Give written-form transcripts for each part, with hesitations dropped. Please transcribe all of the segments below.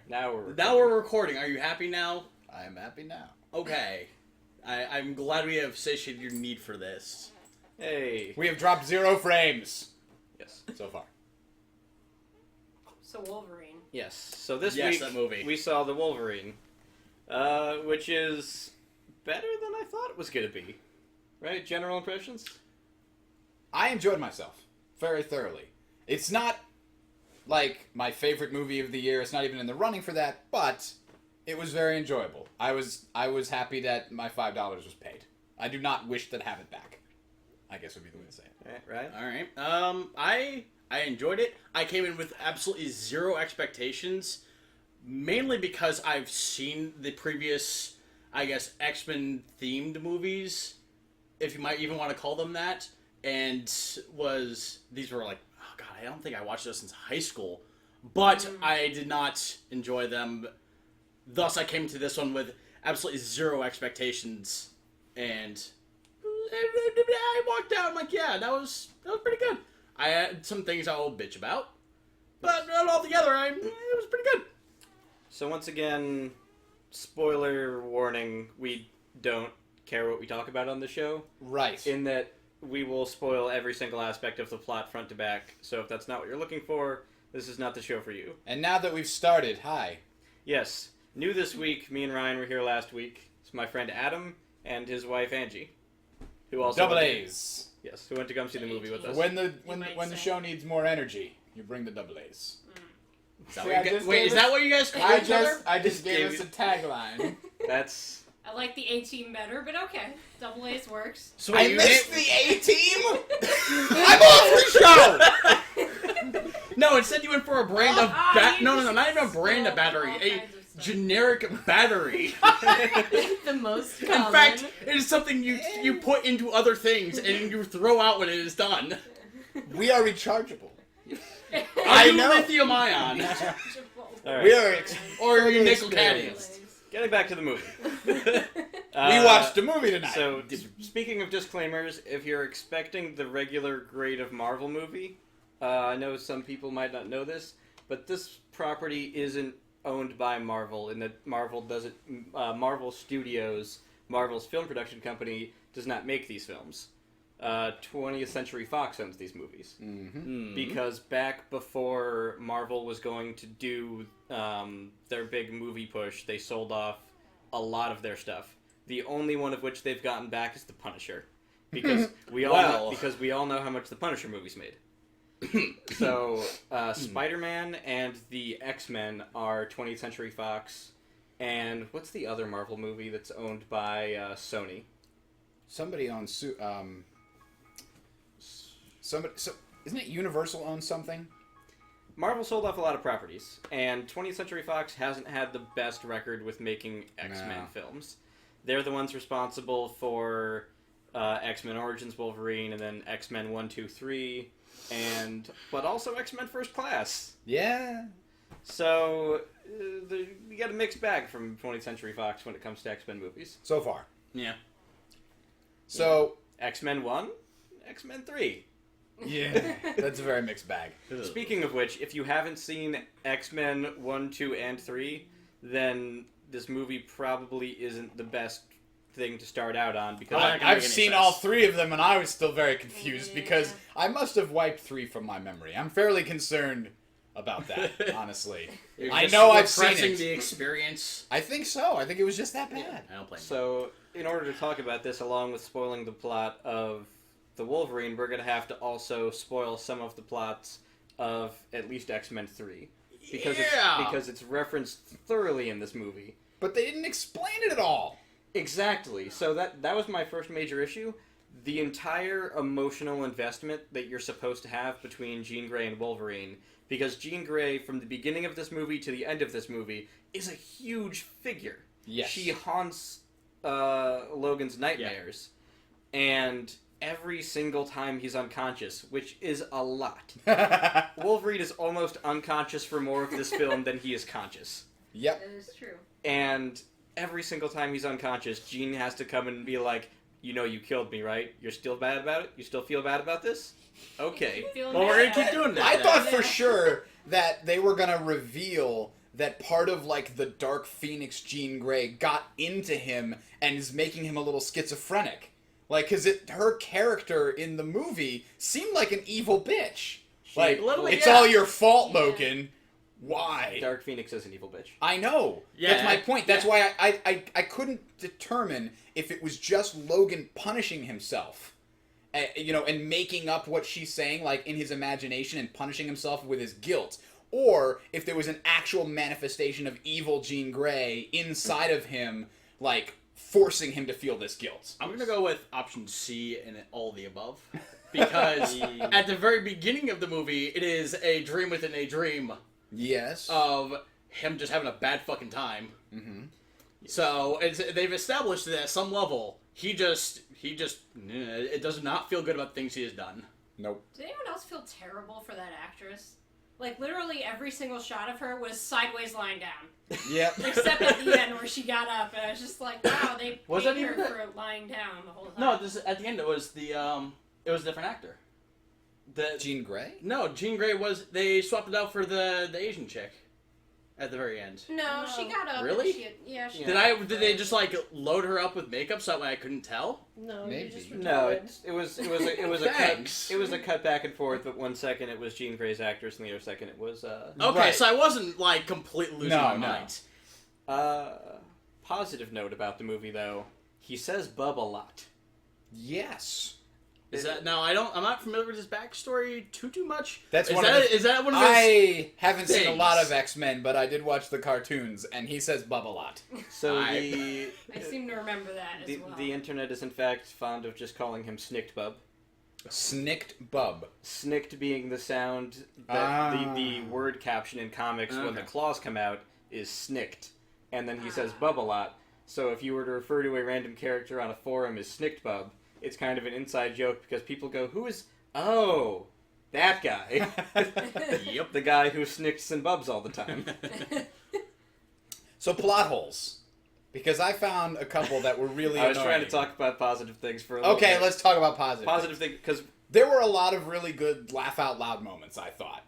Now we're recording. Are you happy now? I am happy now. Okay. I'm glad we have satiated your need for this. Hey. We have dropped 0 frames. Yes. So far. So Wolverine. Yes. So this Yes, week that movie. we saw the Wolverine, which is better than I thought it was going to be. Right? General impressions? I enjoyed myself very thoroughly. It's not like my favorite movie of the year. It's not even in the running for that, but it was very enjoyable. I was happy that my $5 was paid. I do not wish to have it back, I guess would be the way to say it. Right? All right. I enjoyed it. I came in with absolutely 0 expectations, mainly because I've seen the previous, I guess, X-Men themed movies, if you might even want to call them that, and these were like, oh god, I don't think I watched those since high school, but I did not enjoy them. Thus, I came to this one with absolutely 0 expectations, and I walked out. I'm like, yeah, that was pretty good. I had some things I will bitch about, but altogether, it was pretty good. So once again, spoiler warning, we don't care what we talk about on the show. Right. In that we will spoil every single aspect of the plot front to back, so if that's not what you're looking for, this is not the show for you. And now that we've started, hi. Yes. New this week, me and Ryan were here last week. It's my friend Adam and his wife Angie, who also Double A's. Yes, who went to come see the movie with us. When the show needs more energy, you bring the double A's. Is that what you guys call each other? I just gave us a tagline. That's... I like the A-Team better, but okay. Double A's works. So I missed the A-Team? I'm off the show! No, instead you went for a brand of no, not even a brand of battery, a generic battery. The most common. In fact, it is something you put into other things and you throw out when it is done. We are rechargeable. I know lithium ion. All right. We are Or your nickel cadmiums. Getting back to the movie. We watched a movie tonight. So, speaking of disclaimers, if you're expecting the regular grade of Marvel movie, I know some people might not know this, but this property isn't owned by Marvel, in that Marvel doesn't. Marvel Studios, Marvel's film production company, does not make these films. 20th Century Fox owns these movies. Mm-hmm. Because back before Marvel was going to do their big movie push, they sold off a lot of their stuff. The only one of which they've gotten back is The Punisher. Because we all know how much The Punisher movies made. So, Spider-Man and the X-Men are 20th Century Fox. And what's the other Marvel movie that's owned by Sony? Somebody owns isn't it Universal owns something? Marvel sold off a lot of properties, and 20th Century Fox hasn't had the best record with making X-Men films. They're the ones responsible for X-Men Origins Wolverine, and then X-Men 1, 2, 3, but also X-Men First Class. Yeah. So, you got a mixed bag from 20th Century Fox when it comes to X-Men movies. So far. Yeah. So... X-Men 1, X-Men 3. Yeah, that's a very mixed bag. Speaking of which, if you haven't seen X-Men 1, 2, and 3, then this movie probably isn't the best thing to start out on. Because I've seen all 3 of them, and I was still very confused, because I must have wiped 3 from my memory. I'm fairly concerned about that, honestly. I know I've seen it. The experience. I think so. I think it was just that bad. I don't blame you. So, in order to talk about this, along with spoiling the plot of the Wolverine, we're going to have to also spoil some of the plots of at least X-Men 3. Because it's referenced thoroughly in this movie. But they didn't explain it at all. Exactly. So that was my first major issue. The entire emotional investment that you're supposed to have between Jean Grey and Wolverine, because Jean Grey, from the beginning of this movie to the end of this movie, is a huge figure. Yes. She haunts Logan's nightmares. Yeah. And every single time he's unconscious, which is a lot. Wolverine is almost unconscious for more of this film than he is conscious. Yep. That is true. And every single time he's unconscious, Jean has to come and be like, you know you killed me, right? You're still bad about it? You still feel bad about this? Okay. Well, we're going to keep doing that. I thought for sure that they were going to reveal that part of, like, the Dark Phoenix Jean Grey got into him and is making him a little schizophrenic. Like, because her character in the movie seemed like an evil bitch. Like, literally, it's yeah. all your fault, Yeah. Logan. Why? Dark Phoenix is an evil bitch. I know. Yeah, That's my point. That's yeah. why I couldn't determine if it was just Logan punishing himself, and making up what she's saying, like, in his imagination and punishing himself with his guilt, or if there was an actual manifestation of evil Jean Grey inside of him, like, forcing him to feel this guilt. I'm gonna go with option C and all the above. Because at the very beginning of the movie, it is a dream within a dream Yes. of him just having a bad fucking time. Mm-hmm. So they've established that at some level, it does not feel good about things he has done. Nope. Did anyone else feel terrible for that actress? Like, literally every single shot of her was sideways lying down. Yep. Except at the end where she got up, and I was just like, wow, they Was paid that her even for lying down the whole time. No, at the end it was it was a different actor. Jean Grey? No, Jean Grey they swapped it out for the Asian chick at the very end. No, she got up. Really? And she Did they just like load her up with makeup so that way I couldn't tell? No, Maybe. you just No, retarded. it was a cut. Thanks. It was a cut back and forth. But 1 second it was Jean Grey's actress, and the other second it was Okay, Right. so I wasn't like completely losing my mind. Positive note about the movie though. He says "bub" a lot. Yes. Is that now? I'm not familiar with his backstory too much. That's is one that of the- is that one of his? I haven't seen a lot things. of X-Men, but I did watch the cartoons, and he says "bub" a lot. So I seem to remember that as well. the internet is in fact fond of just calling him Snicked Bub. Snicked bub. Snicked being the sound that the word caption in comics when the Okay. claws come out is snicked, and then he says "bub" a lot. So if you were to refer to a random character on a forum as Snicked Bub, it's kind of an inside joke because people go, "Who is? Oh, that guy." Yep. The guy who snicks and bubs all the time. So plot holes, because I found a couple that were really. I was annoying. trying to talk about positive things for a little Okay, bit. let's talk about positive. Positive thing, because There were a lot of really good laugh out loud moments. I thought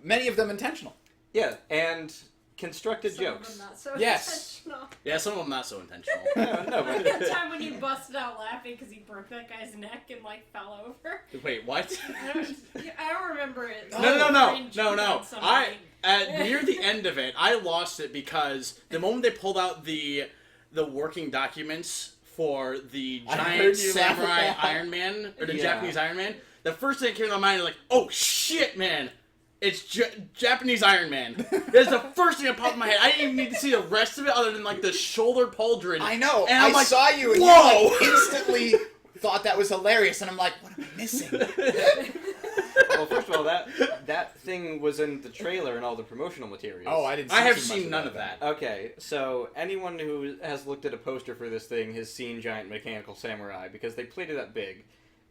many of them intentional. yeah, and constructed Some of jokes. them not so Yes. intentional. Yeah, some of them not so intentional. No, Like but that time when you busted out laughing because he broke that guy's neck and like fell over. Wait, what? I don't remember it. No. Near the end of it, I lost it because the moment they pulled out the working documents for the I heard giant you laugh samurai at that. Iron Man or the Yeah. Japanese Iron Man, the first thing that came to my mind is like, oh shit, man. It's Japanese Iron Man. That's the first thing that popped in my head. I didn't even need to see the rest of it other than like the shoulder pauldron. I know. And I'm I like, saw you, and whoa! you like, instantly thought that was hilarious, and I'm like, what am I missing? well, first of all, that thing was in the trailer and all the promotional materials. Oh, I didn't. See I have too much seen none of that. Okay, so anyone who has looked at a poster for this thing has seen Giant Mechanical Samurai because they played it up big,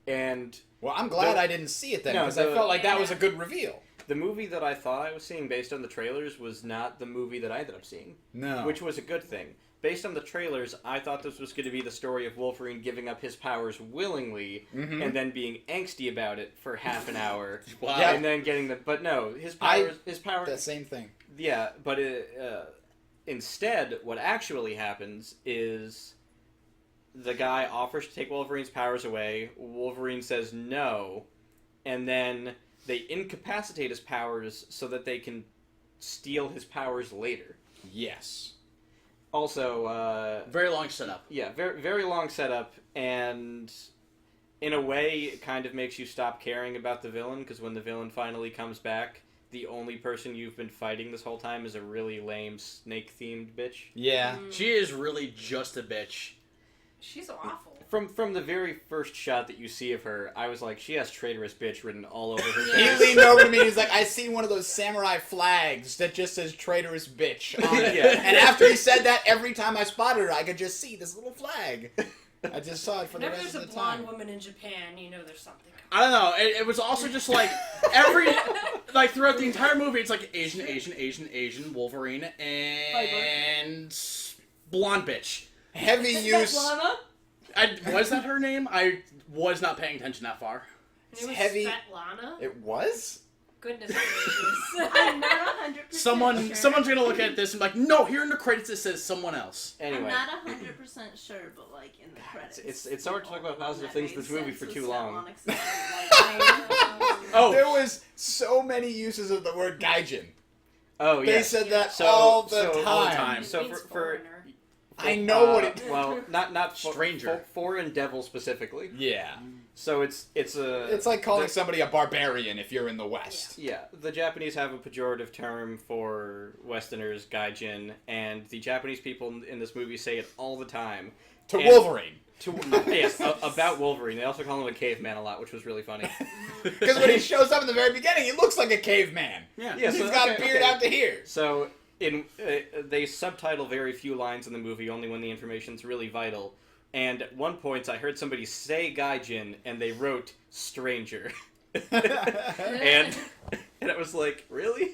and Well, I'm glad The- I didn't see it then, No, because I the- felt like that was a good reveal. the movie that I thought I was seeing based on the trailers was not the movie that I ended up seeing, No. which was a good thing. Based on the trailers, I thought this was going to be the story of Wolverine giving up his powers willingly Mhm. and then being angsty about it for half an hour, Wow. Yeah. and then getting the. But no, his powers. the same thing. Yeah, but instead, what actually happens is the guy offers to take Wolverine's powers away. Wolverine says no, and then they incapacitate his powers so that they can steal his powers later. Yes. Also, Very long setup. yeah, very very long setup, and in a way, it kind of makes you stop caring about the villain because when the villain finally comes back, the only person you've been fighting this whole time is a really lame snake-themed bitch. Yeah. She is really just a bitch. She's awful. From the very first shot that you see of her, I was like, she has traitorous bitch written all over her He face. leaned over to me and he's like, I see one of those samurai flags that just says traitorous bitch on it. Yeah. And after he said that, every time I spotted her, I could just see this little flag. I just saw it for Whenever the rest there's a of the blonde time. woman in Japan, you know there's something. I don't know. It was also just like like throughout the entire movie, it's like Asian, Wolverine, and blonde bitch. Heavy use. Svetlana? Was that her name? I was not paying attention that far. It was heavy- Svetlana? It was? Goodness gracious. I'm not 100% Someone's gonna look at this and be like, no, here in the credits it says someone else. I'm Anyway, not 100% sure, but like in the credits. it's hard to talk about positive That things in made this movie sense for with too Step long. Onyx and like, Oh, There was so many uses of the word gaijin. Oh They yeah. said that So- all the so- time. all the time. It So means for foreigner. I know what it. Well, not Stranger. foreign devil specifically. Yeah, So it's a. it's like calling somebody a barbarian if you're in the West. Yeah, the Japanese have a pejorative term for Westerners, gaijin, and the Japanese people in this movie say it all the time. To And- Wolverine, Yes, about Wolverine. They also call him a caveman a lot, which was really funny. because when he shows up in the very beginning, he looks like a caveman. yeah. Yeah, He's so- got okay, a beard okay. out to here. So they subtitle very few lines in the movie, only when the information's really vital. And at one point, I heard somebody say gaijin, and they wrote stranger, and I was like, really?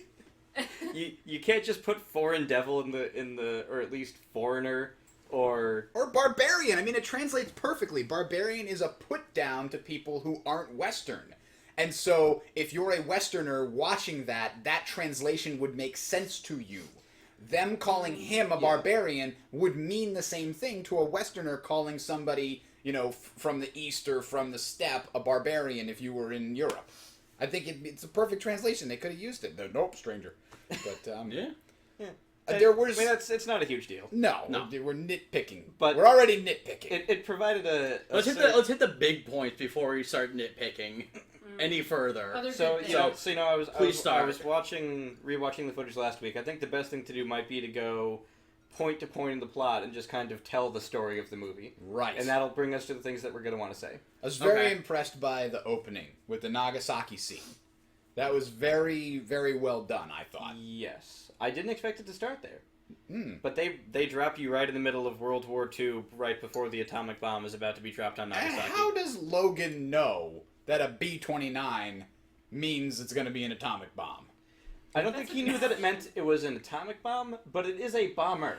You can't just put foreign devil in the or at least foreigner or Or barbarian. I mean, it translates perfectly. Barbarian is a put down to people who aren't Western. And so, if you're a Westerner watching that, that translation would make sense to you. Them calling him a barbarian would mean the same thing to a Westerner calling somebody, you know, from the East or from the steppe a barbarian if you were in Europe. I think it's a perfect translation. They could have used it. Nope, stranger. But, Yeah. there was... I mean, it's not a huge deal. No, No. we're nitpicking. But- we're already nitpicking. It provided a Let's cer- hit the big points before we start nitpicking any further. Other So good you know, things. I was Please I start. was rewatching the footage last week. I think the best thing to do might be to go point to point in the plot and just kind of tell the story of the movie, Right. and that'll bring us to the things that we're going to want to say. I was very Okay. impressed by the opening with the Nagasaki scene. That was very, very well done, I thought. Yes, I didn't expect it to start there, Mm. but they drop you right in the middle of World War II, right before the atomic bomb is about to be dropped on And Nagasaki. how does Logan know that a B-29 means it's going to be an atomic bomb? I don't think he knew that it meant it was an atomic bomb, but it is a bomber.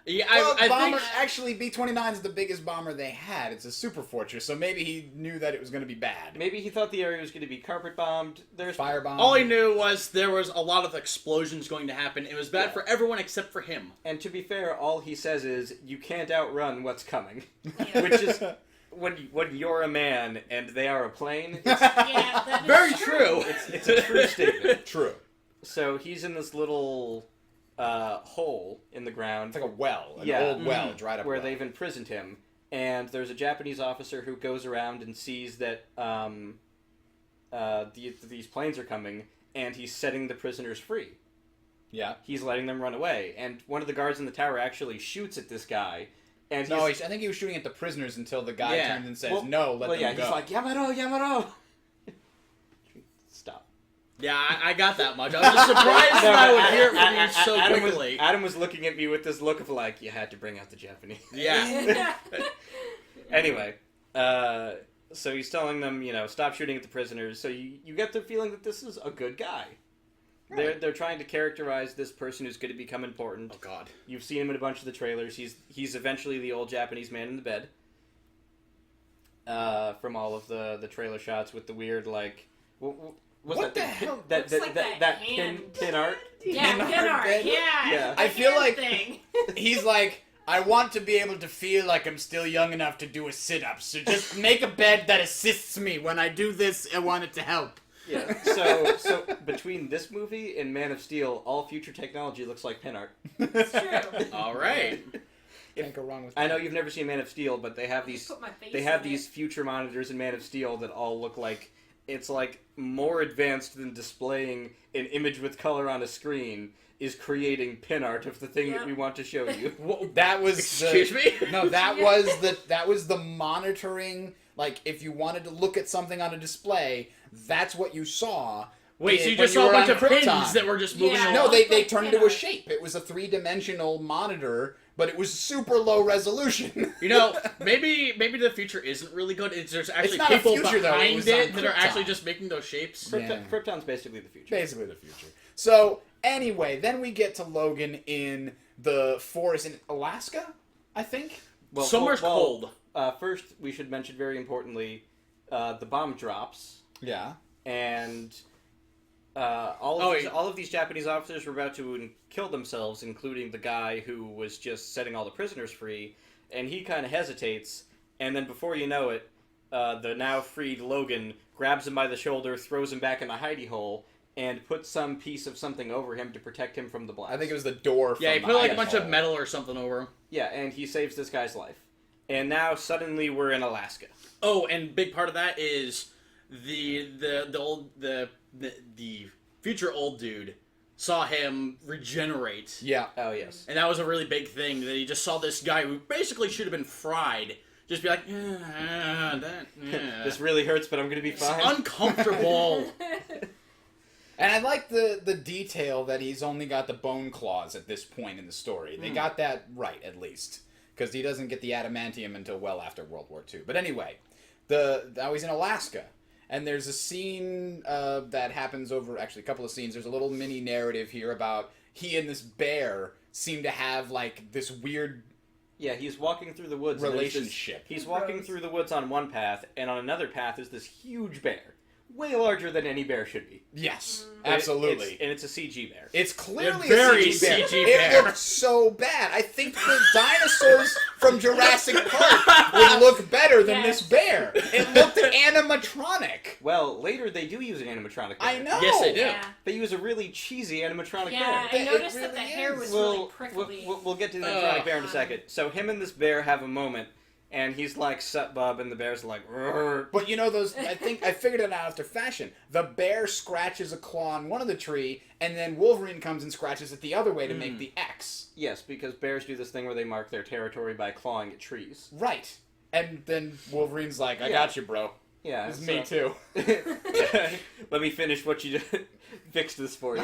Yeah, Well, I bomber, think actually, B-29 is the biggest bomber they had. It's a super fortress, so maybe he knew that it was going to be bad. Maybe he thought the area was going to be carpet bombed. There's Firebomb. all I knew was there was a lot of explosions going to happen. It was bad Yeah. for everyone except for him. And to be fair, all he says is, "You can't outrun what's coming," Yeah. which is when you're a man and they are a plane. It's, Yeah, that is Very true. it's a true statement. True. So he's in this little hole in the ground It's like a well, an Yeah. old well, dried up where well. they've imprisoned him, and there's a Japanese officer who goes around and sees that these planes are coming, and he's setting the prisoners free. Yeah. He's letting them run away, and one of the guards in the tower actually shoots at this guy. And No, he's, I think he was shooting at the prisoners until the guy Yeah. turns and says, Well- no, let well, them yeah, go. he's like, Yamaro, Yamaro! Stop. Yeah, I got that much. I was just surprised that I would hear it from you so Adam quickly. Adam was looking at me with this look of like, you had to bring out the Japanese. Yeah. Anyway, so he's telling them, stop shooting at the prisoners. So you get the feeling that this is a good guy. Right. They're trying to characterize this person who's going to become important. Oh God. You've seen him in a bunch of the trailers. He's eventually the old Japanese man in the bed. From all of the trailer shots with the weird What the hell? that Looks like that pin hand. art? Yeah, Pin pin art art. bed? Yeah. Yeah. I the feel hand like- thing. He's like, I want to be able to feel like I'm still young enough to do a sit-up, so just make a bed that assists me. When I do this, I want it to help. Yeah. So between this movie and Man of Steel, all future technology looks like pin art. It's true. All right. Can't go wrong with I that. know you've never seen Man of Steel, but they have I just these put my face they have in these it. future monitors in Man of Steel that all look like it's like more advanced than displaying an image with color on a screen is creating pin art of the thing that Yeah. we want to show you. That was Excuse me? No, that Yeah. was the monitoring. Like, if you wanted to look at something on a display, that's what you saw. Wait, so you when just saw a were bunch on of pins Krypton. that were just moving Yeah. along? No, they like turned pin into a art. shape. It was a three-dimensional monitor, but it was super low resolution. Maybe the future isn't really good. There's actually not a people future, though. It behind was it on that are Krypton. actually just making those shapes. Yeah. Krypton's basically the future. Basically the future. So, anyway, then we get to Logan in the forest in Alaska, I think? Summer's cold. First, we should mention very importantly, the bomb drops, Yeah. and All of these Japanese officers were about to kill themselves, including the guy who was just setting all the prisoners free, and he kind of hesitates, and then before you know it, the now freed Logan grabs him by the shoulder, throws him back in the hidey hole, and puts some piece of something over him to protect him from the blast. I think it was the door. Yeah, he from put the like a hidey bunch hole. of metal or something over him. Yeah, and he saves this guy's life. And now suddenly we're in Alaska. Oh, and big part of that is the future old dude saw him regenerate. Yeah. Oh yes. And that was a really big thing, that he just saw this guy who basically should have been fried just be like, This really hurts, but I'm gonna be it's fine. uncomfortable. And I like the detail that he's only got the bone claws at this point in the story. They got that right, at least. Because he doesn't get the adamantium until well after World War II. But anyway, now he's in Alaska. And there's a scene that happens over, actually a couple of scenes. There's a little mini narrative here about he and this bear seem to have like this weird Yeah, he's walking through the woods. and there's this- relationship. He's walking through the woods on one path, and on another path is this huge bear. Way larger than any bear should be. Yes, And absolutely. and it's a CG bear. It's clearly They're very a CG bear. CG It bear. looked so bad. I think the dinosaurs from Jurassic Park would look better than this bear. It looked animatronic. Well, later they do use an animatronic bear. I know. Yes, they do. Yeah, They use a really cheesy animatronic yeah. bear. I It noticed really that the hair is. was We'll, really prickly. we'll get to the animatronic bear in a Ugh. second. So him and this bear have a moment, and he's like, "Sup, bub," and the bear's like, "Rrr." But you know those? I think I figured it out after fashion. The bear scratches a claw on one of the tree, and then Wolverine comes and scratches it the other way to make the X. Yes, because bears do this thing where they mark their territory by clawing at trees. Right. And then Wolverine's like, "I Yeah. got you, bro. Yeah, It's me too." Let me finish what you did. Fix this for you.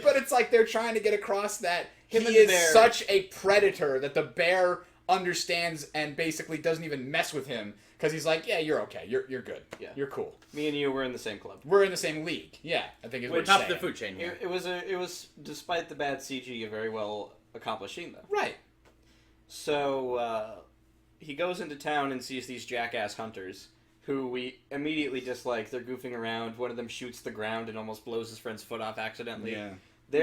But it's like they're trying to get across that he Him and the is bear. such a predator that the bear understands and basically doesn't even mess with him because he's like, "Yeah, you're okay. You're good. Yeah. You're cool. Me and you were in the same club. We're in the same league." Yeah, I think it's We're what top you're of the saying. food chain here. It was despite the bad CG, a very well accomplished scene though. Right. So he goes into town and sees these jackass hunters who we immediately dislike. They're goofing around. One of them shoots the ground and almost blows his friend's foot off accidentally. They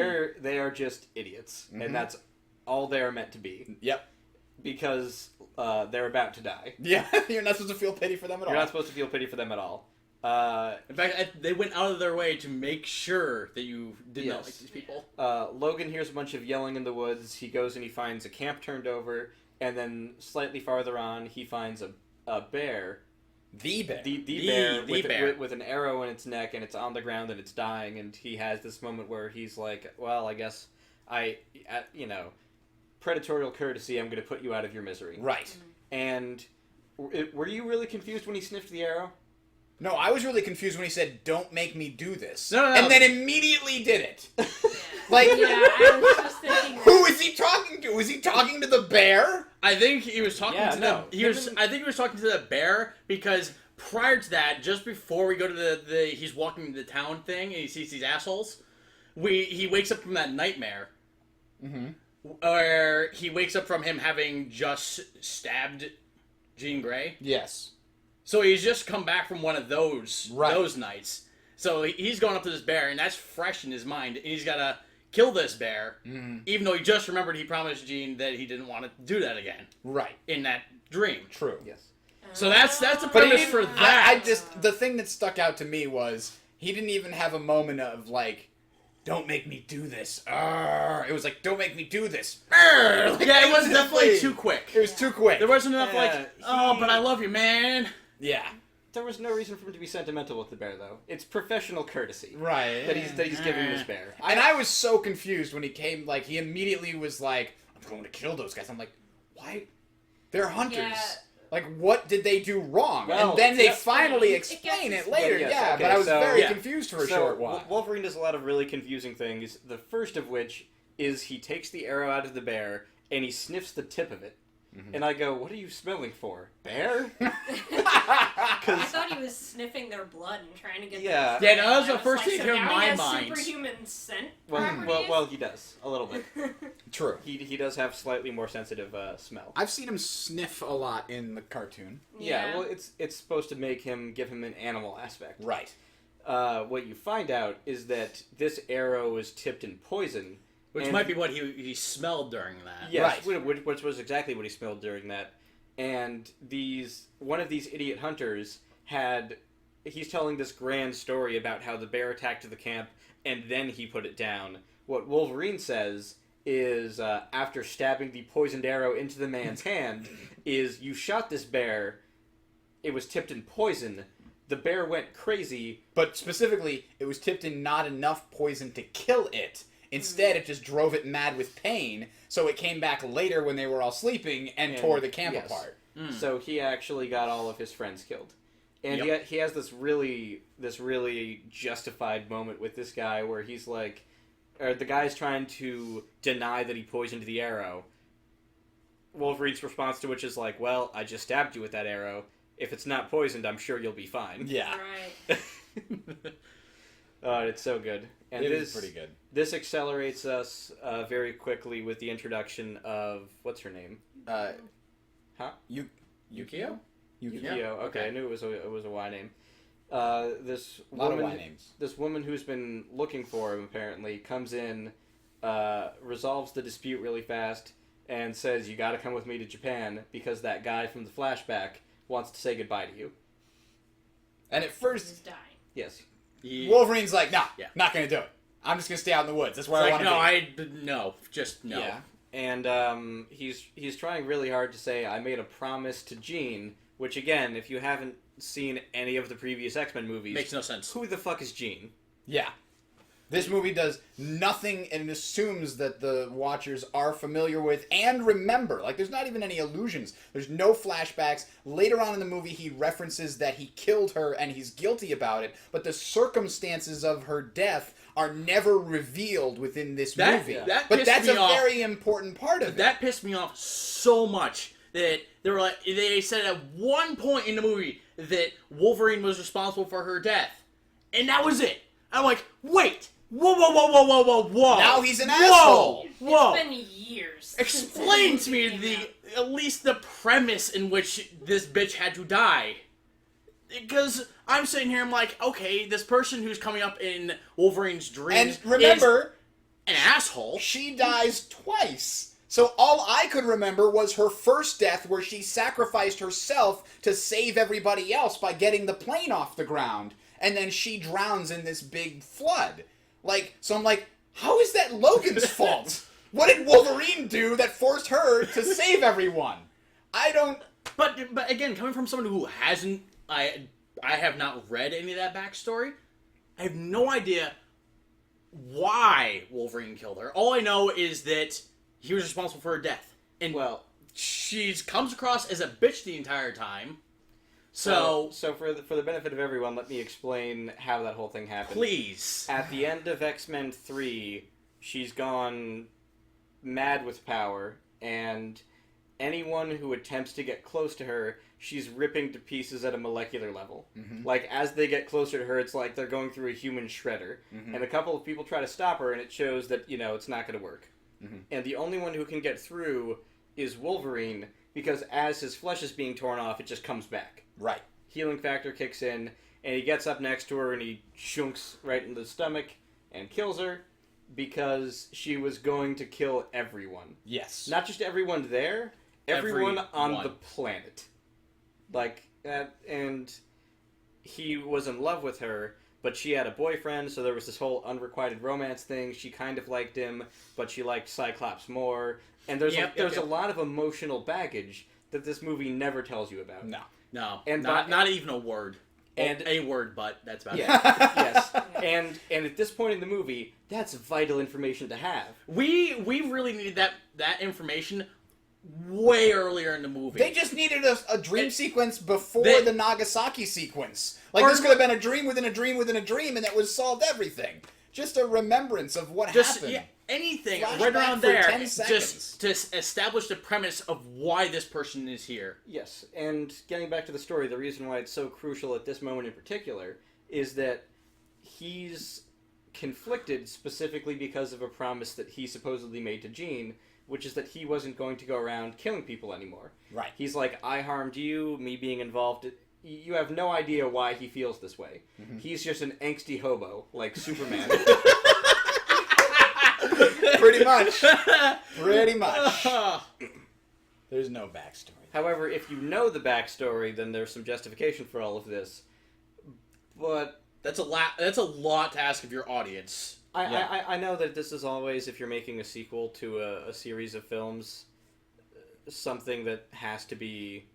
are just idiots, Mhm. and that's all they are meant to be Yep. because they're about to die. Yeah. You're not supposed to feel pity for them at all. You're not supposed to feel pity for them at all. In fact, they went out of their way to make sure that you did not Yes. like these people. Logan hears a bunch of yelling in the woods. He goes and he finds a camp turned over, and then slightly farther on, he finds a bear. The bear. The The bear, bear. with an arrow in its neck, and it's on the ground and it's dying, and he has this moment where he's like, well, I guess predatorial courtesy, I'm going to put you out of your misery. Right. And were you really confused when he sniffed the arrow? No, I was really confused when he said, "Don't make me do this," No. and then immediately did it. Like, Yeah, I was just thinking that. who is he talking to? Was he talking to the bear? I think he was talking Yeah, to no. I think he was talking to the bear because prior to that, just before we go to the he's walking the town thing and he sees these assholes, he wakes up from that nightmare. Mm-hmm. Where he wakes up from him having just stabbed Jean Grey. Yes. So he's just come back from one of those nights. So he's going up to this bear, and that's fresh in his mind, and he's got to kill this bear, even though he just remembered he promised Jean that he didn't want to do that again Right. in that dream. True. Yes. So that's the But he premise didn't- for that. I just, the thing that stuck out to me was he didn't even have a moment of like, "Don't make me do this." Arr. It was like, "Don't make me do this." Arr. Like, Yeah, it was instantly. definitely too quick. It was too quick. There wasn't enough Yeah, oh, he- but I love you, man. Yeah. There was no reason for him to be sentimental with the bear, though. It's professional courtesy Right. that he's giving this bear. And I was so confused when he came. Like, he immediately was like, "I'm going to kill those guys." I'm like, "Why? They're hunters." Yeah. Like, what did they do wrong? Well, and then they yeah, finally it explain gets it later. explained. Yeah, Yes, but okay, I was so- very Yeah. confused for a So, short while. Wolverine does a lot of really confusing things. The first of which is he takes the arrow out of the bear and he sniffs the tip of it. And I go, "What are you smelling for? Bear?" I thought he was sniffing their blood and trying to get. Yeah. their Yeah, no, that was I the first like, thing so that came to now my he has mind. Superhuman scent Well, properties? he does a little bit. True. He does have slightly more sensitive smell. I've seen him sniff a lot in the cartoon. Yeah, well, it's supposed to give him an animal aspect. Right. what you find out is that this arrow is tipped in poison. Which and- might be what he smelled during that. Yes, Right. which was exactly what he smelled during that. And one of these idiot hunters he's telling this grand story about how the bear attacked the camp and then he put it down. What Wolverine says is, after stabbing the poisoned arrow into the man's hand, is you shot this bear, it was tipped in poison, the bear went crazy. But specifically, it was tipped in not enough poison to kill it. Instead, it just drove it mad with pain, so it came back later when they were all sleeping and tore the camp yes. apart. So he actually got all of his friends killed. And Yep. he has this really justified moment with this guy where he's like, or the guy's trying to deny that he poisoned the arrow. Wolverine's response to which is like, well, I just stabbed you with that arrow. If it's not poisoned, I'm sure you'll be fine. Yeah. Right. It's so good. And It this is pretty good. This accelerates us very quickly with the introduction of, what's her name? Yukio? Yukio. Yeah. Okay, I knew it was a Y name. This A lot woman, of Y names. this woman who's been looking for him apparently comes in, resolves the dispute really fast, and says, "You got to come with me to Japan because that guy from the flashback wants to say goodbye to you." And at He's first, dying. Yes. Wolverine's like, nah, Yeah. not gonna do it. I'm just gonna stay out in the woods. That's where It's I like, want to be. no, just no. Yeah. And he's trying really hard to say, "I made a promise to Jean," which again, if you haven't seen any of the previous X-Men movies, Makes no sense. who the fuck is Jean? Yeah. This movie does nothing and assumes that the watchers are familiar with and remember. Like, there's not even any illusions. There's no flashbacks. Later on in the movie, he references that he killed her and he's guilty about it, but the circumstances of her death are never revealed within this movie. that But pissed that's me a off. very important part of it. That pissed me off so much that they said at one point in the movie that Wolverine was responsible for her death, and that was it. I'm like, wait, whoa. Now he's an asshole. Whoa. It's been years. Explain since to me came the out. at least the premise in which this bitch had to die. Because I'm sitting here, I'm like, okay, this person who's coming up in Wolverine's dreams And remember, is an asshole. she dies twice. So all I could remember was her first death where she sacrificed herself to save everybody else by getting the plane off the ground. And then she drowns in this big flood. So I'm like, how is that Logan's fault? What did Wolverine do that forced her to save everyone? I don't... But again, coming from someone who hasn't, I have not read any of that backstory. I have no idea why Wolverine killed her. All I know is that he was responsible for her death, and Well, she comes across as a bitch the entire time. So for the benefit of everyone, let me explain how that whole thing happened. please, At the end of X-Men 3, she's gone mad with power, and anyone who attempts to get close to her, she's ripping to pieces at a molecular level. Mhm. Like, as they get closer to her, it's like they're going through a human shredder. Mhm. And a couple of people try to stop her, and it shows that, it's not going to work. Mhm. And the only one who can get through is Wolverine, because as his flesh is being torn off, it just comes back. Right. Healing factor kicks in, and he gets up next to her and he shunks right in the stomach and kills her because she was going to kill everyone. Yes. Not just everyone there, everyone on Everyone. the planet. And he was in love with her, but she had a boyfriend, so there was this whole unrequited romance thing. She kind of liked him, but she liked Cyclops more. And there's Yep. a lot of emotional baggage that this movie never tells you about. No. And not even a word. And- A word, but that's about it. Yeah, yes. And at this point in the movie, that's vital information to have. We really needed that information way earlier in the movie. They just needed a dream sequence before They- the Nagasaki sequence. Or- This could have been a dream within a dream within a dream, and that would solved everything. Just a remembrance of what happened. Anything Flashback right around for there, 10 just to establish the premise of why this person is here. Yes, and getting back to the story, the reason why it's so crucial at this moment in particular is that he's conflicted specifically because of a promise that he supposedly made to Jean, which is that he wasn't going to go around killing people anymore. Right. He's like, I harmed you, me being involved you have no idea why he feels this way. He's just an angsty hobo, like Superman. Pretty much. Pretty much. There's no backstory. However, if you know the backstory, then there's some justification for all of this. But That's a lot. That's a lot to ask of your audience. I know that this is always, if you're making a sequel to a series of films, something that has to be,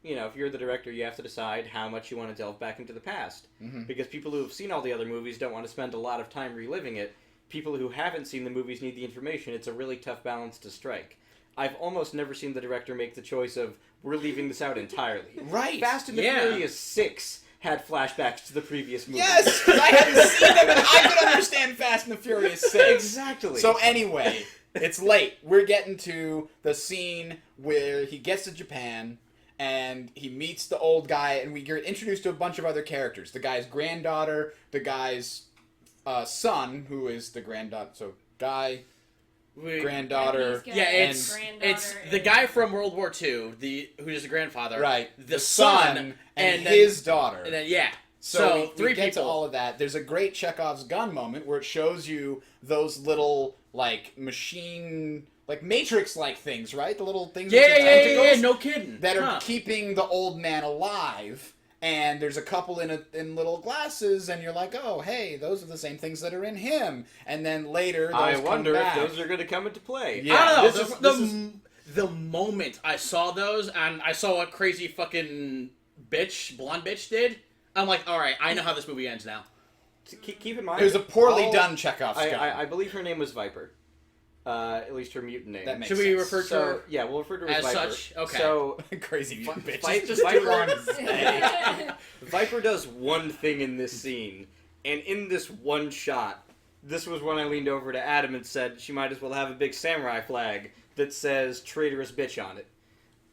if you're the director, you have to decide how much you want to delve back into the past. Because people who have seen all the other movies don't want to spend a lot of time reliving it. People who haven't seen the movies need the information. It's a really tough balance to strike. I've almost never seen the director make the choice of, we're leaving this out entirely. Right. Fast and the Furious 6 had flashbacks to the previous movie. Yes! 'Cause I hadn't seen them and I could understand Fast and the Furious 6. Exactly. So anyway, it's late. We're getting to the scene where he gets to Japan and he meets the old guy and we get introduced to a bunch of other characters. The guy's granddaughter, the guy's son, who is the granddaughter. So, guy, granddaughter. It's the guy from World War II, who's the grandfather. Right. The son, and then, his daughter. And then, yeah. So three we get people. to all of that. There's a great Chekhov's gun moment where it shows you those little, machine, Matrix-like things, right? The little things with the tentacles Yeah, no kidding. that are keeping the old man alive. And there's a couple in little glasses, and you're like, oh, hey, those are the same things that are in him. And then later, those I come wonder back. if those are going to come into play. Yeah. I don't know. This is The moment I saw those, and I saw what crazy fucking blonde bitch did, I'm like, alright, I know how this movie ends now. Keep in mind, It was a poorly done Chekhov's gun. I believe her name was Viper. At least her mutant name. That makes Should we sense. refer to So her yeah, we'll refer to her as Viper. such? Okay. So Crazy bitch. Viper- Just too long to say. Viper does one thing in this scene, and in this one shot, this was when I leaned over to Adam and said she might as well have a big samurai flag that says "traitorous bitch" on it.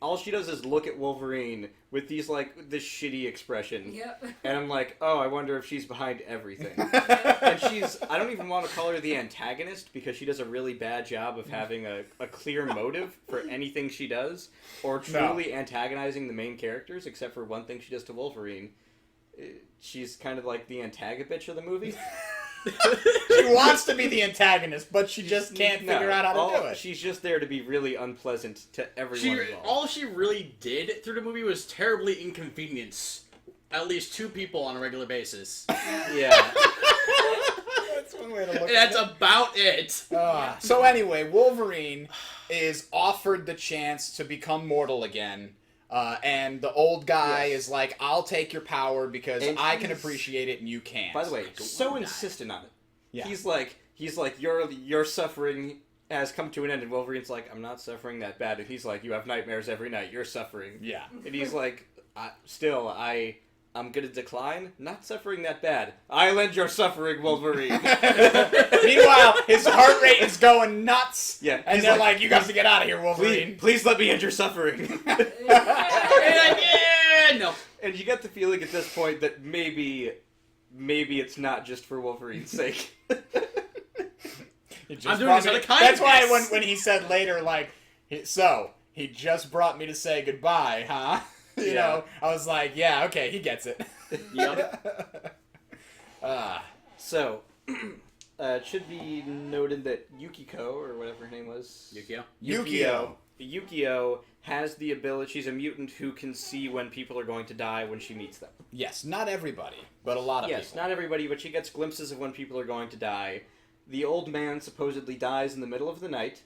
All she does is look at Wolverine with this shitty expression. Yep. And I'm like, oh, I wonder if she's behind everything. And I don't even want to call her the antagonist because she does a really bad job of having a clear motive for anything she does or truly antagonizing the main characters, except for one thing she does to Wolverine. She's kind of like the antagonist bitch of the movie. She wants to be the antagonist, but she just can't figure out how to do it. She's just there to be really unpleasant to everyone involved. All she really did through the movie was terribly inconvenience at least two people on a regular basis. Yeah. That's one way to look And at that's it. about it. So anyway, Wolverine is offered the chance to become mortal again. And the old guy is like, I'll take your power because And I can appreciate it and you can't. By the way, so insistent on it. Yeah. He's like, your suffering has come to an end, and Wolverine's like, I'm not suffering that bad, and he's like, you have nightmares every night, you're suffering. Yeah. And he's like, I'm gonna decline, not suffering that bad. I lend your suffering, Wolverine. Meanwhile, his heart rate is going nuts. Yeah, And he's they're like, you got to get out of here, Wolverine. please let me end your suffering. No. And you get the feeling at this point that maybe it's not just for Wolverine's sake. Just I'm doing brought this out me- of kindness. That's why when he said later, he just brought me to say goodbye, huh? You know, I was like, yeah, okay, he gets it. Yep. So, it should be noted that Yukiko, or whatever her name was... Yukio. Yukio. has the ability... She's a mutant who can see when people are going to die when she meets them. Yes, not everybody, but a lot of Yes, people. not everybody, but she gets glimpses of when people are going to die. The old man supposedly dies in the middle of the night,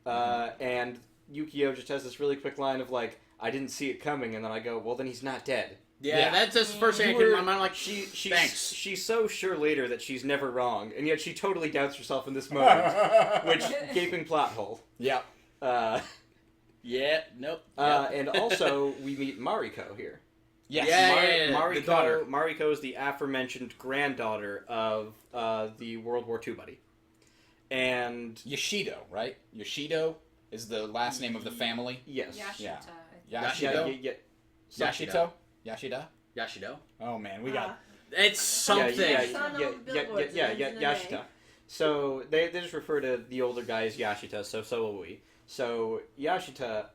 and Yukio just has this really quick line of like, I didn't see it coming, and then I go, well, then he's not dead. Yeah, that's just the first thing that came to my mind. Like, thanks. She's so sure later that she's never wrong, and yet she totally doubts herself in this moment, which, gaping plot hole. Yep. Yeah, nope. And also, we meet Mariko here. Yes. Yeah. The Mariko, daughter. Mariko is the aforementioned granddaughter of the World War II buddy. And... Yoshido, right? Yoshido is the last name of the family. Yes. Yashita. Yeah. Yashido? Yeah. Yashito? Yashida? Yashido. Oh man, we got... It's something. Son of billboards, it ends in an A. Yashita. So they just refer to the older guy as Yashita, so will we. So Yashita,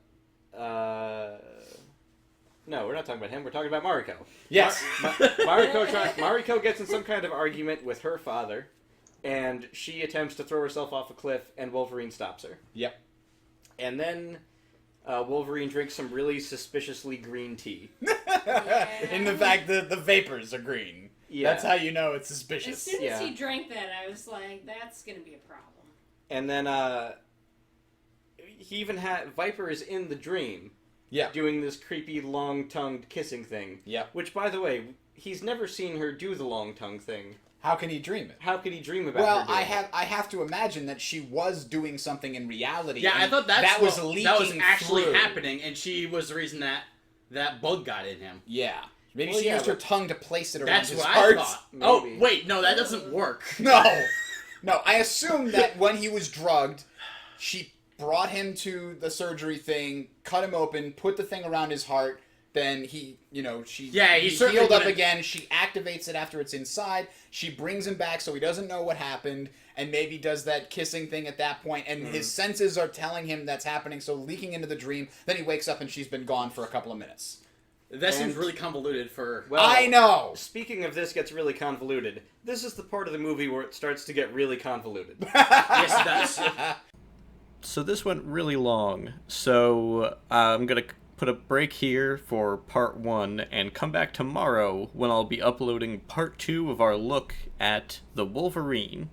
No, we're not talking about him. We're talking about Mariko. Yes. Mariko gets in some kind of argument with her father, and she attempts to throw herself off a cliff, and Wolverine stops her. Yep. And then Wolverine drinks some really suspiciously green tea. In the fact that the vapors are green. Yeah. That's how you know it's As suspicious. soon as Yeah. he drank that, I was like, that's gonna be a problem. And then he even had Viper is in the dream. Yeah. Doing this creepy long-tongued kissing thing. Yeah. Which, by the way, he's never seen her do the long-tongue thing. How can he dream it? How could he dream about Well, her doing I have to imagine that she was doing something in reality. Yeah, I and thought that was leaking that was actually through. happening, and she was the reason that bug got in him. Yeah. Maybe Well, she yeah, used her but- tongue to place it around That's his what heart. I thought. Maybe. Oh, wait, no, that doesn't work. No. No, I assume that when he was drugged, she brought him to the surgery thing, cut him open, put the thing around his heart, then he certainly healed up wouldn't- again, she activates it after it's inside, she brings him back so he doesn't know what happened, and maybe does that kissing thing at that point, and his senses are telling him that's happening, so leaking into the dream, then he wakes up and she's been gone for a couple of minutes. That seems And- really convoluted for... Well, I know! Speaking of this gets really convoluted, this is the part of the movie where it starts to get really convoluted. Yes, it does. So this went really long, so I'm going to put a break here for part 1 and come back tomorrow when I'll be uploading part 2 of our look at the Wolverine.